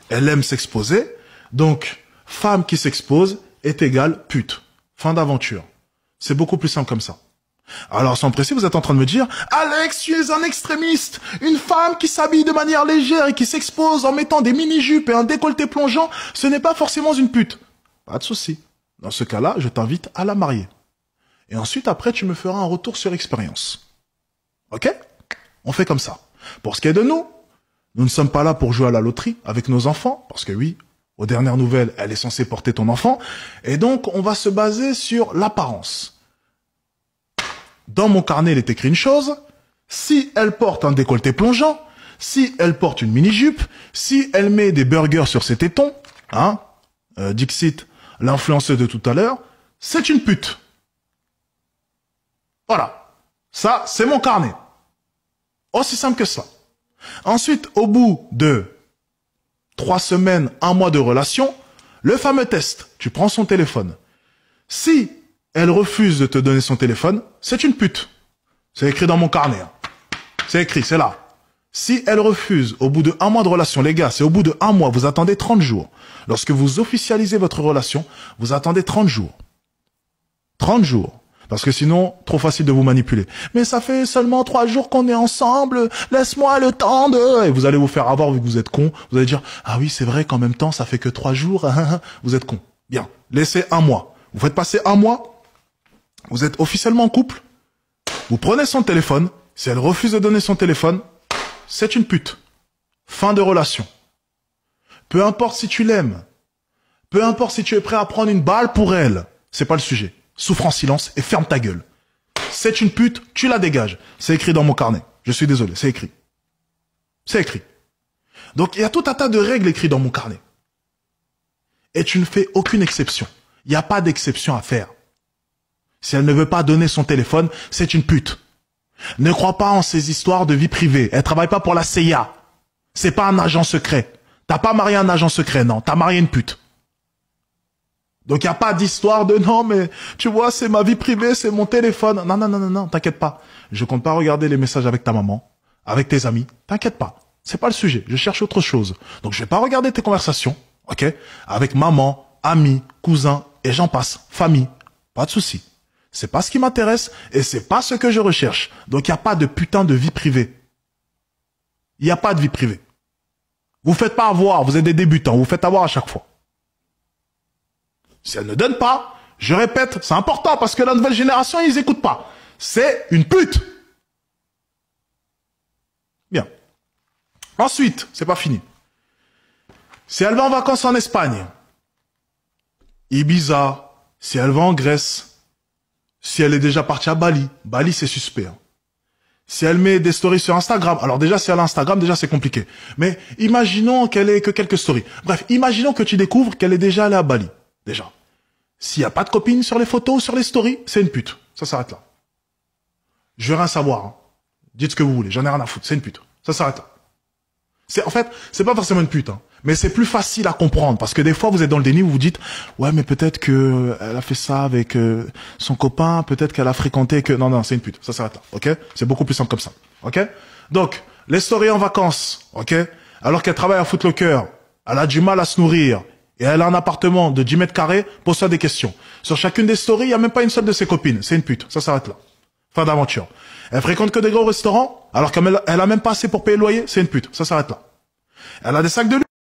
Elle aime s'exposer. Donc, femme qui s'expose est égale pute. Fin d'aventure. C'est beaucoup plus simple comme ça. Alors, sans précis, vous êtes en train de me dire, Alex, tu es un extrémiste. Une femme qui s'habille de manière légère et qui s'expose en mettant des mini-jupes et un décolleté plongeant, ce n'est pas forcément une pute. Pas de souci. Dans ce cas-là, je t'invite à la marier. Et ensuite, après, tu me feras un retour sur expérience. Ok? On fait comme ça. Pour ce qui est de nous, nous ne sommes pas là pour jouer à la loterie avec nos enfants, parce que oui, aux dernières nouvelles, elle est censée porter ton enfant, et donc on va se baser sur l'apparence. Dans mon carnet, il est écrit une chose, si elle porte un décolleté plongeant, si elle porte une mini-jupe, si elle met des burgers sur ses tétons, hein, Dixit, l'influenceuse de tout à l'heure, c'est une pute. Voilà. Ça, c'est mon carnet. Aussi simple que ça. Ensuite, au bout de 3 semaines, 1 mois de relation, le fameux test. Tu prends son téléphone. Si elle refuse de te donner son téléphone, c'est une pute. C'est écrit dans mon carnet. Hein. C'est écrit, c'est là. Si elle refuse, au bout de 1 mois de relation, les gars, c'est au bout de 1 mois, vous attendez 30 jours. Lorsque vous officialisez votre relation, vous attendez 30 jours. 30 jours. Parce que sinon, trop facile de vous manipuler. Mais ça fait seulement 3 jours qu'on est ensemble, laisse-moi le temps de... Et vous allez vous faire avoir vu que vous êtes con. Vous allez dire, ah oui, c'est vrai qu'en même temps, ça fait que 3 jours. Vous êtes con. Bien. Laissez 1 mois. Vous faites passer 1 mois. Vous êtes officiellement en couple. Vous prenez son téléphone. Si elle refuse de donner son téléphone, c'est une pute. Fin de relation. Peu importe si tu l'aimes. Peu importe si tu es prêt à prendre une balle pour elle. C'est pas le sujet. Souffre en silence et ferme ta gueule. C'est une pute, tu la dégages. C'est écrit dans mon carnet. Je suis désolé, c'est écrit. C'est écrit. Donc il y a tout un tas de règles écrites dans mon carnet. Et tu ne fais aucune exception. Il n'y a pas d'exception à faire. Si elle ne veut pas donner son téléphone, c'est une pute. Ne crois pas en ces histoires de vie privée. Elle travaille pas pour la CIA. C'est pas un agent secret. T'as pas marié un agent secret, non. T'as marié une pute. Donc il n'y a pas d'histoire de non, mais tu vois, c'est ma vie privée, c'est mon téléphone. Non, non, non, non, non, t'inquiète pas. Je compte pas regarder les messages avec ta maman, avec tes amis. T'inquiète pas. C'est pas le sujet. Je cherche autre chose. Donc je vais pas regarder tes conversations, ok? Avec maman, amis, cousins, et j'en passe. Famille. Pas de souci. C'est pas ce qui m'intéresse et c'est pas ce que je recherche. Donc il n'y a pas de putain de vie privée. Il n'y a pas de vie privée. Vous faites pas avoir, vous êtes des débutants, vous faites avoir à chaque fois. Si elle ne donne pas, je répète, c'est important parce que la nouvelle génération, ils écoutent pas. C'est une pute. Bien. Ensuite, c'est pas fini. Si elle va en vacances en Espagne, Ibiza, si elle va en Grèce, si elle est déjà partie à Bali, Bali c'est suspect. Hein. Si elle met des stories sur Instagram, alors déjà si elle a Instagram, déjà c'est compliqué. Mais imaginons qu'elle ait que quelques stories. Bref, imaginons que tu découvres qu'elle est déjà allée à Bali. Déjà. S'il n'y a pas de copine sur les photos, sur les stories, c'est une pute. Ça s'arrête là. Je veux rien savoir. Hein. Dites ce que vous voulez, j'en ai rien à foutre. C'est une pute. Ça s'arrête là. En fait, c'est pas forcément une pute, hein, mais c'est plus facile à comprendre parce que des fois vous êtes dans le déni où vous dites ouais mais peut-être que elle a fait ça avec son copain, peut-être qu'elle a fréquenté que non c'est une pute. Ça s'arrête là. OK? C'est beaucoup plus simple comme ça. OK? Donc, les stories en vacances, OK? Alors qu'elle travaille à Foot Locker, elle a du mal à se nourrir. Et elle a un appartement de 10 mètres carrés, pose-toi des questions. Sur chacune des stories, il n'y a même pas une seule de ses copines. C'est une pute. Ça s'arrête là. Fin d'aventure. Elle fréquente que des gros restaurants, alors qu'elle a même pas assez pour payer le loyer. C'est une pute. Ça s'arrête là. Elle a des sacs de luxe.